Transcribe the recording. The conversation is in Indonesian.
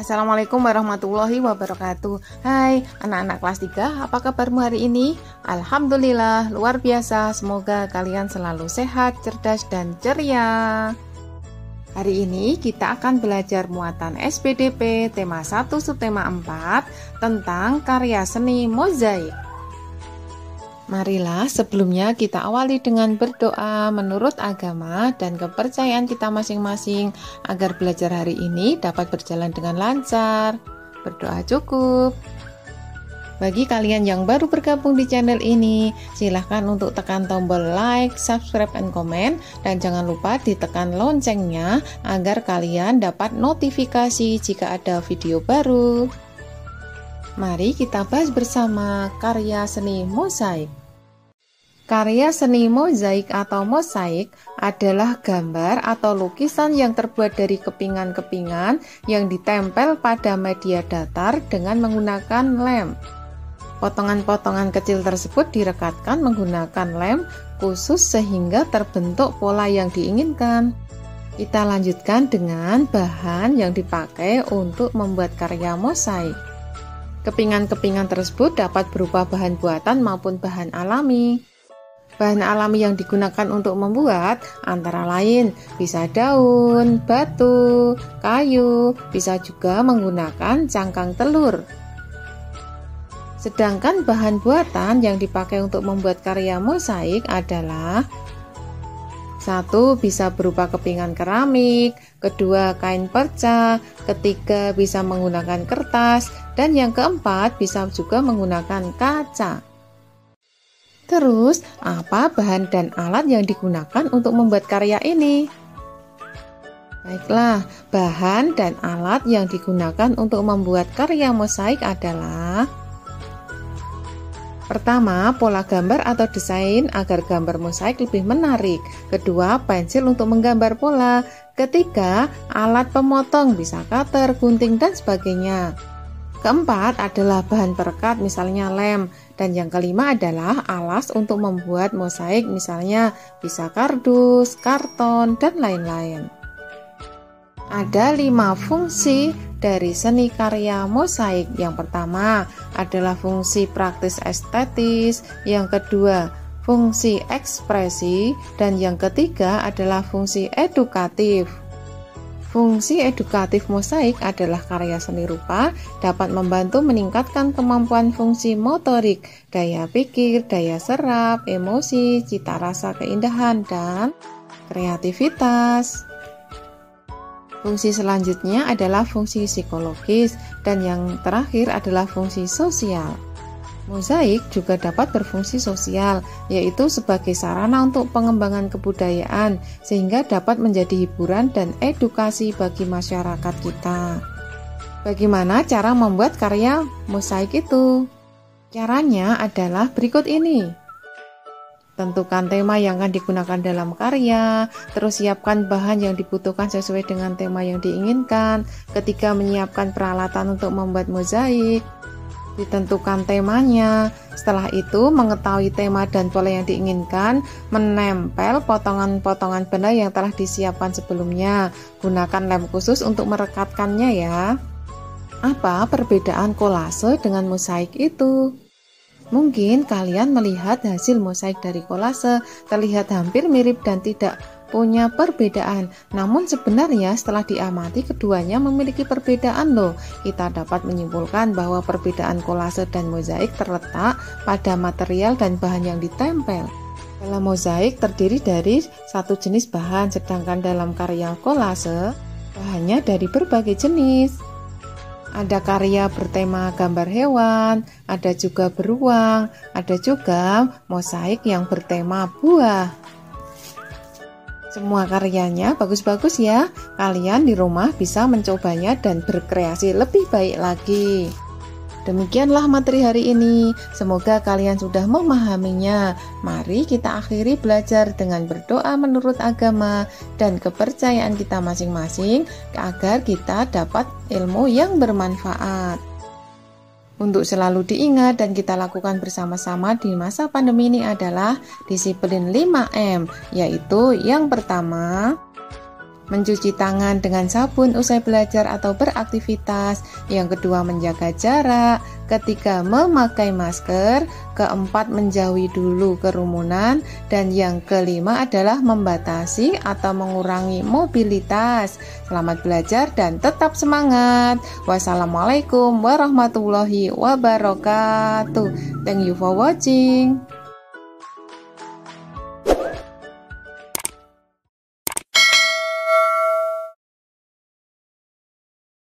Assalamualaikum warahmatullahi wabarakatuh. Hai anak-anak kelas 3, apa kabarmu hari ini? Alhamdulillah, luar biasa. Semoga kalian selalu sehat, cerdas, dan ceria. Hari ini kita akan belajar muatan SPDP tema 1 subtema 4 tentang karya seni mozaik. Marilah sebelumnya kita awali dengan berdoa menurut agama dan kepercayaan kita masing-masing agar belajar hari ini dapat berjalan dengan lancar. Berdoa cukup. Bagi kalian yang baru bergabung di channel ini, silahkan untuk tekan tombol like, subscribe, dan komen, dan jangan lupa ditekan loncengnya agar kalian dapat notifikasi jika ada video baru. Mari kita bahas bersama karya seni mozaik. Karya seni mozaik atau mosaik adalah gambar atau lukisan yang terbuat dari kepingan-kepingan yang ditempel pada media datar dengan menggunakan lem. Potongan-potongan kecil tersebut direkatkan menggunakan lem khusus sehingga terbentuk pola yang diinginkan. Kita lanjutkan dengan bahan yang dipakai untuk membuat karya mosaik. Kepingan-kepingan tersebut dapat berupa bahan buatan maupun bahan alami. Bahan alami yang digunakan untuk membuat antara lain bisa daun, batu, kayu, bisa juga menggunakan cangkang telur. Sedangkan bahan buatan yang dipakai untuk membuat karya mosaik adalah: 1. Bisa berupa kepingan keramik, 2. Kain perca, 3. Bisa menggunakan kertas, dan yang keempat bisa juga menggunakan kaca. Terus, apa bahan dan alat yang digunakan untuk membuat karya ini? Baiklah, bahan dan alat yang digunakan untuk membuat karya mosaik adalah: pertama, pola gambar atau desain agar gambar mosaik lebih menarik. 2. Pensil untuk menggambar pola. 3. Alat pemotong, bisa cutter, gunting, dan sebagainya. 4. adalah bahan perekat, misalnya lem. Dan yang kelima adalah alas untuk membuat mosaik, misalnya bisa kardus, karton, dan lain-lain. Ada 5 fungsi dari seni karya mosaik. Yang pertama adalah fungsi praktis estetis, yang kedua fungsi ekspresi, dan yang ketiga adalah fungsi edukatif. Fungsi edukatif mosaik adalah karya seni rupa dapat membantu meningkatkan kemampuan fungsi motorik, daya pikir, daya serap, emosi, cita rasa, keindahan, dan kreativitas. Fungsi selanjutnya adalah fungsi psikologis, dan yang terakhir adalah fungsi sosial. Mozaik juga dapat berfungsi sosial, yaitu sebagai sarana untuk pengembangan kebudayaan, sehingga dapat menjadi hiburan dan edukasi bagi masyarakat kita. Bagaimana cara membuat karya mozaik itu? Caranya adalah berikut ini. Tentukan tema yang akan digunakan dalam karya, terus siapkan bahan yang dibutuhkan sesuai dengan tema yang diinginkan. Ketiga, menyiapkan peralatan untuk membuat mozaik. Ditentukan temanya. Setelah itu, mengetahui tema dan pola yang diinginkan, menempel potongan-potongan benda yang telah disiapkan sebelumnya. Gunakan lem khusus untuk merekatkannya ya. Apa perbedaan kolase dengan mosaik itu? Mungkin kalian melihat hasil mosaik dari kolase terlihat hampir mirip dan tidak punya perbedaan, namun sebenarnya setelah diamati keduanya memiliki perbedaan loh. Kita dapat menyimpulkan bahwa perbedaan kolase dan mozaik terletak pada material dan bahan yang ditempel. Dalam mozaik terdiri dari satu jenis bahan, sedangkan dalam karya kolase bahannya dari berbagai jenis. Ada karya bertema gambar hewan, ada juga beruang, ada juga mozaik yang bertema buah. Semua karyanya bagus-bagus ya. Kalian di rumah bisa mencobanya dan berkreasi lebih baik lagi. Demikianlah materi hari ini. Semoga kalian sudah memahaminya. Mari kita akhiri belajar dengan berdoa menurut agama dan kepercayaan kita masing-masing agar kita dapat ilmu yang bermanfaat. Untuk selalu diingat dan kita lakukan bersama-sama di masa pandemi ini adalah disiplin 5M, yaitu yang pertama, mencuci tangan dengan sabun usai belajar atau beraktivitas. Yang kedua, menjaga jarak. Ketiga, memakai masker. Keempat, menjauhi dulu kerumunan. Dan yang kelima adalah membatasi atau mengurangi mobilitas. Selamat belajar dan tetap semangat. Wassalamualaikum warahmatullahi wabarakatuh. Thank you for watching.